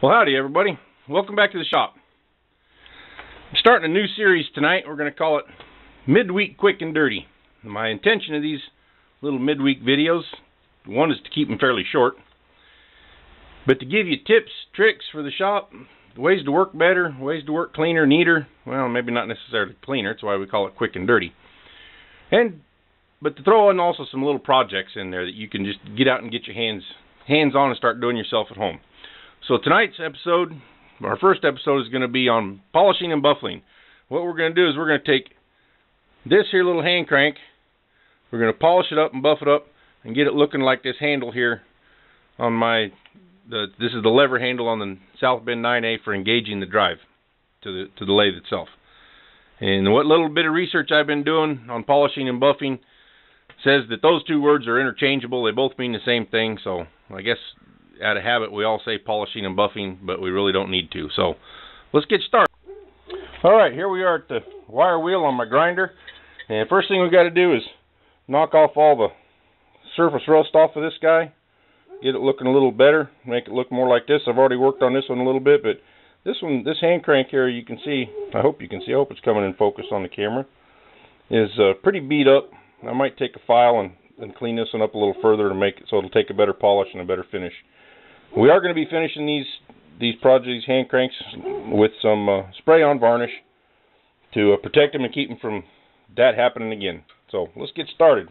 Well, howdy everybody. Welcome back to the shop. I'm starting a new series tonight. We're going to call it Midweek Quick and Dirty. My intention of these little midweek videos, one is to keep them fairly short, but to give you tips, tricks for the shop, ways to work better, ways to work cleaner, neater. Well, maybe not necessarily cleaner. That's why we call it quick and dirty. But to throw in also some little projects in there that you can just get out and get your hands on and start doing yourself at home. So tonight's episode, our first episode, is going to be on polishing and buffing. What we're going to do is we're going to take this here little hand crank, we're going to polish it up and buff it up and get it looking like this handle here on this is the lever handle on the South Bend 9A for engaging the drive to the lathe itself. And what little bit of research I've been doing on polishing and buffing says that those two words are interchangeable. They both mean the same thing, so I guess out of habit we all say polishing and buffing, but we really don't need to. So let's get started. Alright, here we are at the wire wheel on my grinder, and first thing we got to do is knock off all the surface rust off of this guy, get it looking a little better, make it look more like this. I've already worked on this one a little bit, but this hand crank here, you can see, I hope you can see, I hope it's coming in focus on the camera, is pretty beat up. I might take a file and clean this one up a little further to make it so it'll take a better polish and a better finish. We are going to be finishing these hand cranks with some spray-on varnish to protect them and keep them from that happening again. So let's get started.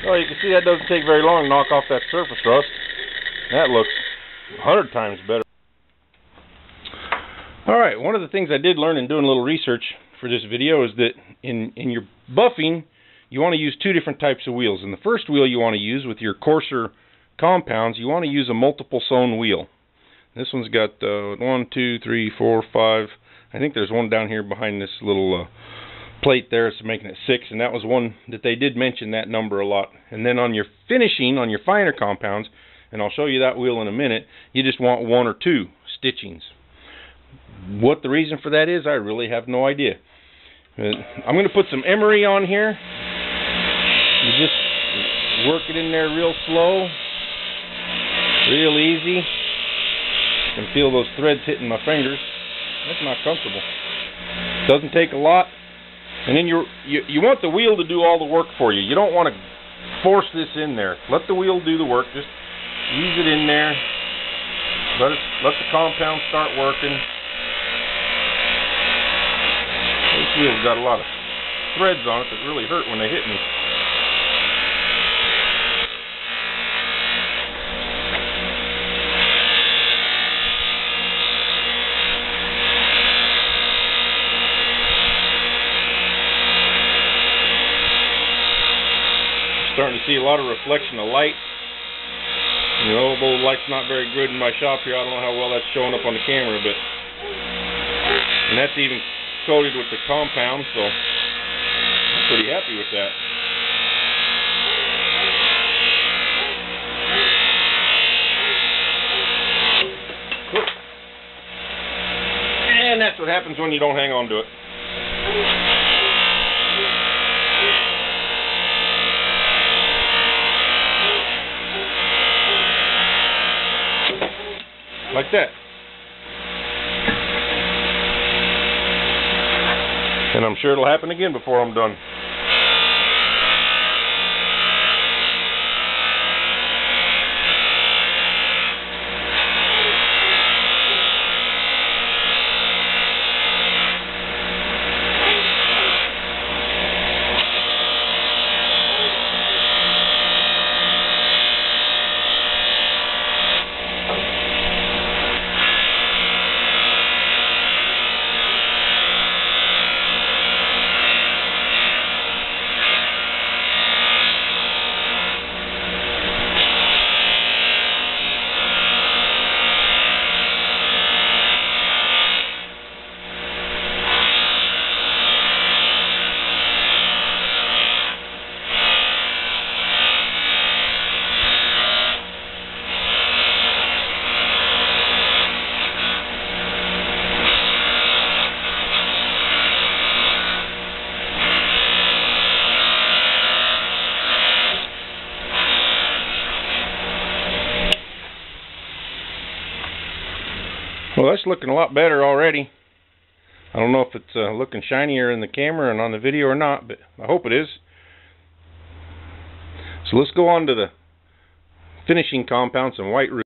Well, you can see that doesn't take very long to knock off that surface rust. That looks 100 times better. Alright, one of the things I did learn in doing a little research for this video is that in your buffing, you want to use two different types of wheels. And the first wheel you want to use with your coarser compounds, you want to use a multiple sewn wheel. This one's got 1, 2, 3, 4, 5. I think there's one down here behind this little plate there, it's making it 6, and that was one that they did mention that number a lot. And then on your finishing, on your finer compounds, and I'll show you that wheel in a minute, you just want 1 or 2 stitchings. What the reason for that is, I really have no idea. I'm going to put some emery on here. You just work it in there real slow, real easy. I can feel those threads hitting my fingers. That's not comfortable. Doesn't take a lot. And then you want the wheel to do all the work for you. You don't want to force this in there. Let the wheel do the work. Just ease it in there. Let the compound start working. This wheel's got a lot of threads on it that really hurt when they hit me. Starting to see a lot of reflection of light. You know, although the light's not very good in my shop here, I don't know how well that's showing up on the camera, but and that's even coated with the compound, so I'm pretty happy with that. And that's what happens when you don't hang on to it. Like that. And I'm sure it'll happen again before I'm done. Well, that's looking a lot better already. I don't know if it's looking shinier in the camera and on the video or not, but I hope it is. So let's go on to the finishing compounds and white rouge.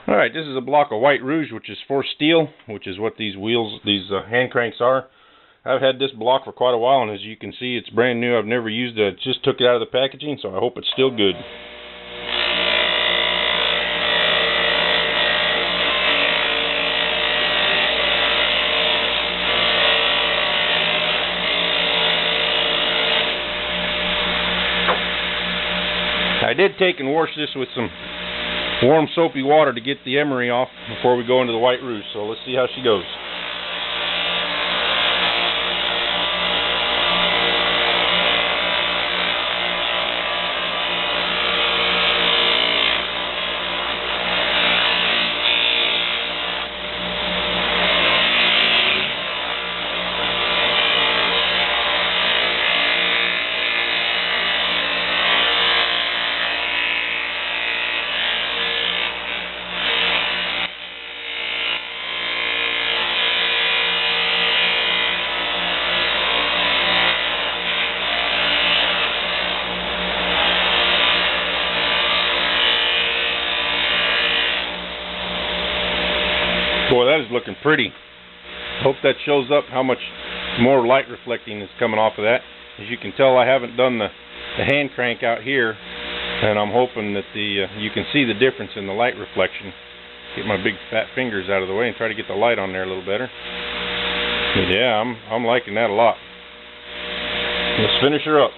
Alright, this is a block of white rouge, which is forced steel, which is what these wheels, these hand cranks are. I've had this block for quite a while, and as you can see, it's brand new. I've never used it. I just took it out of the packaging, so I hope it's still good. I did take and wash this with some warm soapy water to get the emery off before we go into the white rouge, so let's see how she goes. Boy, that is looking pretty. Hope that shows up how much more light reflecting is coming off of that. As you can tell, I haven't done the hand crank out here, and I'm hoping that you can see the difference in the light reflection. Get my big fat fingers out of the way and try to get the light on there a little better. But yeah, I'm liking that a lot. Let's finish her up.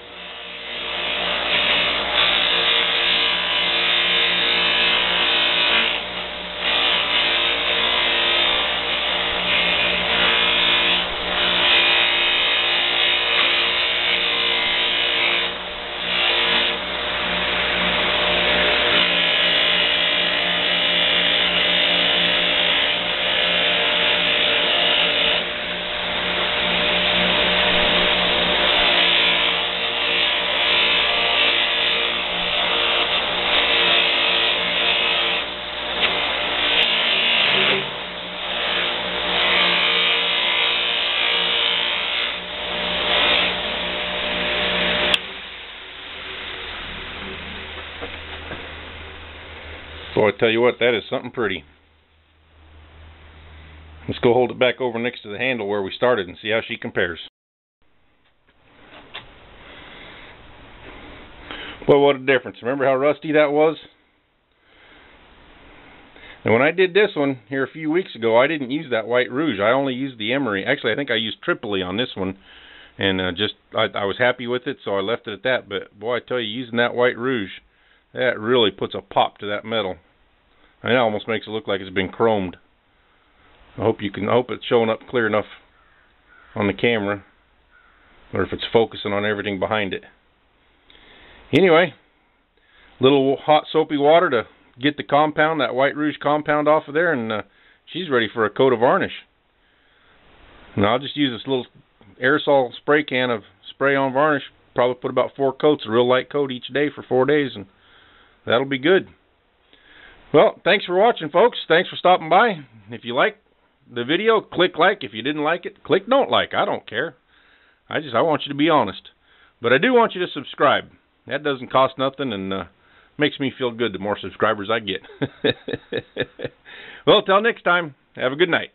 Boy, I tell you what, that is something pretty. Let's go hold it back over next to the handle where we started and see how she compares. Well, what a difference. Remember how rusty that was? And when I did this one here a few weeks ago, I didn't use that white rouge. I only used the emery. Actually, I think I used Tripoli on this one. And I was happy with it, so I left it at that. But boy, I tell you, using that white rouge, that really puts a pop to that metal. I mean, it almost makes it look like it's been chromed. I hope it's showing up clear enough on the camera, or if it's focusing on everything behind it. Anyway, little hot soapy water to get the compound, that White Rouge compound off of there, and she's ready for a coat of varnish. And I'll just use this little aerosol spray can of spray-on varnish. Probably put about 4 coats, a real light coat each day for 4 days, and that'll be good. Well, thanks for watching, folks. Thanks for stopping by. If you like the video, click like. If you didn't like it, click don't like. I don't care. I want you to be honest. But I do want you to subscribe. That doesn't cost nothing, and makes me feel good the more subscribers I get. Well, till next time, have a good night.